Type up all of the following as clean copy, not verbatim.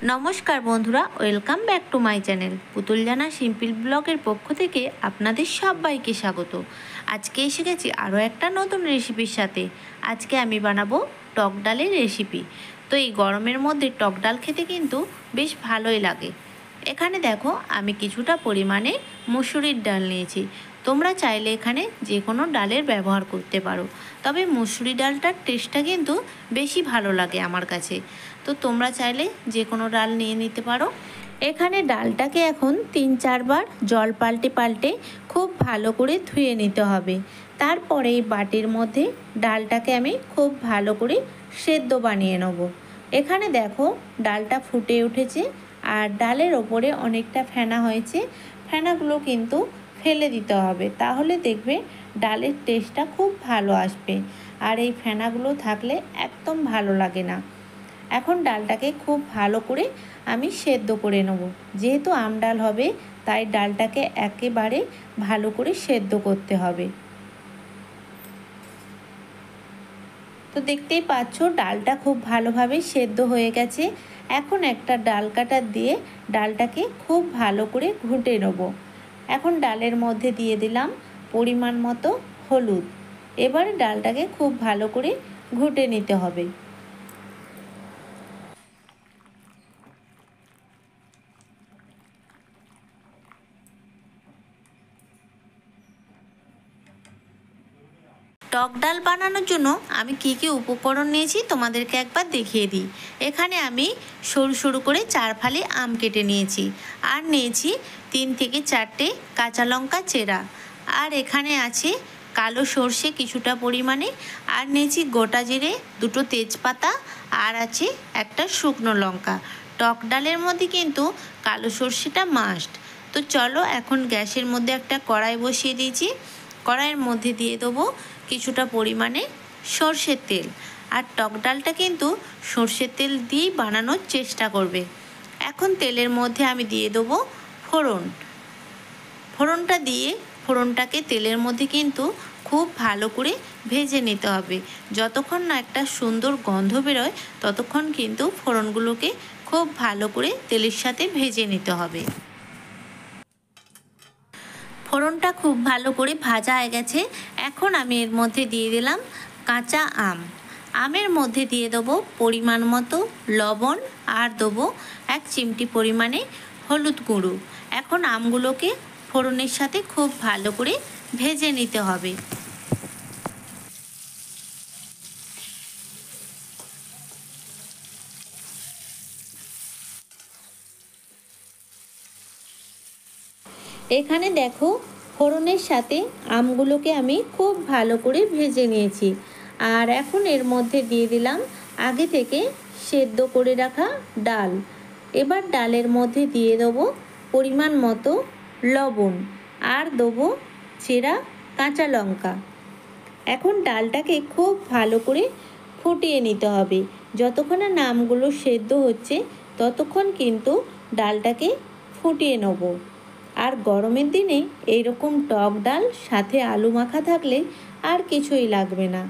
নমস্কার বন্ধুরা, welcome back to my channel পুতুল জানা সিম্পল ব্লগের পক্ষ থেকে আপনাদের সবাইকে স্বাগত। আজকে এসে গেছি আরও একটা নতুন রেসিপির সাথে। আজকে আমি বানাবো টক ডালের রেসিপি। তো এই গরমের মধ্যে টক ডাল খেতে কিন্তু বেশ ভালোই লাগে। এখানে দেখো আমি কিছুটা পরিমাণে মুসুরির ডাল নিয়েছি। তোমরা চাইলে এখানে যে কোনো ডালের ব্যবহার করতে পারো, তবে মুসুরি ডালটার টেস্টটা কিন্তু বেশি ভালো লাগে আমার কাছে। তো তোমরা চাইলে যে কোনো ডাল নিয়ে নিতে পারো। এখানে ডালটাকে এখন 3-4 বার জল পাল্টে পাল্টে খুব ভালো করে ধুয়ে নিতে হবে। তারপরে এই বাটির মধ্যে ডালটাকে আমি খুব ভালো করে সেদ্ধ বানিয়ে নেব। এখানে দেখো ডালটা ফুটে উঠেছে আর ডালের ওপরে অনেকটা ফেনা হয়েছে। ফেনাগুলো কিন্তু ফেলে দিতে হবে, তাহলে দেখবে ডালের টেস্টটা খুব ভালো আসবে। আর এই ফেনাগুলো থাকলে একদম ভালো লাগে না। এখন ডালটাকে খুব ভালো করে আমি সেদ্ধ করে নেব। যেহেতু আম ডাল হবে তাই ডালটাকে একেবারে ভালো করে সেদ্ধ করতে হবে। তো দেখতেই পাচ্ছ ডালটা খুব ভালোভাবে সেদ্ধ হয়ে গেছে। এখন একটা ডাল কাটার দিয়ে ডালটাকে খুব ভালো করে ঘুটে নেব। এখন ডালের মধ্যে দিয়ে দিলাম পরিমাণ মতো হলুদ। এবারে ডালটাকে খুব ভালো করে ঘুটে নিতে হবে। টক ডাল বানানোর জন্য আমি কি কি উপকরণ নিয়েছি তোমাদেরকে একবার দেখিয়ে দিই। এখানে আমি সরু সরু করে 4 ফালি আম কেটে নিয়েছি, আর নিয়েছি 3 থেকে 4টে কাঁচা লঙ্কা চেরা, আর এখানে আছে কালো সর্ষে কিছুটা পরিমাণে, আর নিয়েছি গোটা জিরে, 2টো তেজপাতা, আর আছে একটা শুকনো লঙ্কা। টক ডালের মধ্যে কিন্তু কালো সর্ষেটা মাস্ট। তো চলো এখন গ্যাসের মধ্যে একটা কড়াই বসিয়ে দিয়েছি। কড়াইয়ের মধ্যে দিয়ে দেবো কিছুটা পরিমাণে সর্ষের তেল। আর টক ডালটা কিন্তু সর্ষের তেল দিয়েই বানানোর চেষ্টা করবে। এখন তেলের মধ্যে আমি দিয়ে দেবো ফোড়ন। ফোড়নটা দিয়ে ফোড়নটাকে তেলের মধ্যে কিন্তু খুব ভালো করে ভেজে নিতে হবে। যতক্ষণ না একটা সুন্দর গন্ধ বেরোয় ততক্ষণ কিন্তু ফোড়নগুলোকে খুব ভালো করে তেলের সাথে ভেজে নিতে হবে। ফোড়নটা খুব ভালো করে ভাজা হয়ে গেছে। এখন আমি এর মধ্যে দিয়ে দিলাম কাঁচা আম। আমের মধ্যে দিয়ে দেবো পরিমাণ মতো লবণ, আর দেবো 1 চিমটি পরিমাণে হলুদ গুঁড়ো। এখন আমগুলোকে ফোড়নের সাথে খুব ভালো করে ভেজে নিতে হবে। এখানে দেখো ফোড়নের সাথে আমগুলোকে আমি খুব ভালো করে ভেজে নিয়েছি। আর এখন এর মধ্যে দিয়ে দিলাম আগে থেকে সেদ্ধ করে রাখা ডাল। এবার ডালের মধ্যে দিয়ে দেবো পরিমাণ মতো লবণ, আর দেবো চেরা কাঁচা লঙ্কা। এখন ডালটাকে খুব ভালো করে ফুটিয়ে নিতে হবে। যতক্ষণ না আমগুলো সেদ্ধ হচ্ছে ততক্ষণ কিন্তু ডালটাকে ফুটিয়ে নেব। আর গরমের দিনে এইরকম টক ডাল সাথে আলু মাখা থাকলে আর কিছুই লাগবে না।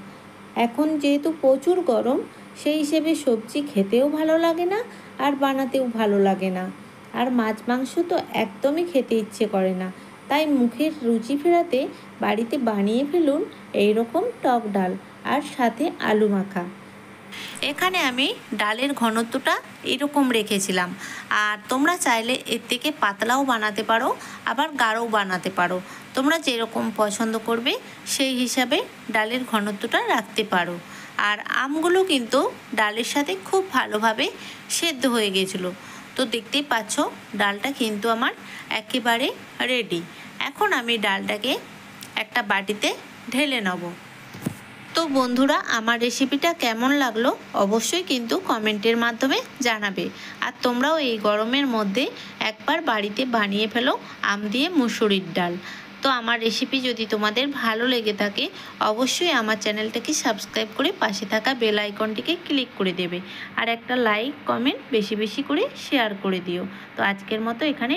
এখন যেহেতু প্রচুর গরম, সেই হিসেবে সবজি খেতেও ভালো লাগে না আর বানাতেও ভালো লাগে না। আর মাছ মাংস তো একদমই খেতে ইচ্ছে করে না। তাই মুখের রুচি ফেরাতে বাড়িতে বানিয়ে ফেলুন এইরকম টক ডাল আর সাথে আলু মাখা। এখানে আমি ডালের ঘনত্বটা এরকম রেখেছিলাম, আর তোমরা চাইলে এর থেকে পাতলাও বানাতে পারো, আবার গাঢ়ও বানাতে পারো। তোমরা যেরকম পছন্দ করবে সেই হিসাবে ডালের ঘনত্বটা রাখতে পারো। আর আমগুলো কিন্তু ডালের সাথে খুব ভালোভাবে সেদ্ধ হয়ে গেছিলো। তো দেখতেই পাচ্ছ ডালটা কিন্তু আমার একেবারে রেডি। এখন আমি ডালটাকে একটা বাটিতে ঢেলে নেব। তো বন্ধুরা, আমার রেসিপিটা কেমন লাগলো অবশ্যই কিন্তু কমেন্টের মাধ্যমে জানাবে। আর তোমরাও এই গরমের মধ্যে একবার বাড়িতে বানিয়ে ফেলো আম দিয়ে মুসুরির ডাল। তো আমার রেসিপি যদি তোমাদের ভালো লেগে থাকে অবশ্যই আমার চ্যানেলটাকে সাবস্ক্রাইব করে পাশে থাকা বেল আইকনটিকে ক্লিক করে দেবে। আর একটা লাইক কমেন্ট বেশি বেশি করে শেয়ার করে দিও। তো আজকের মতো এখানে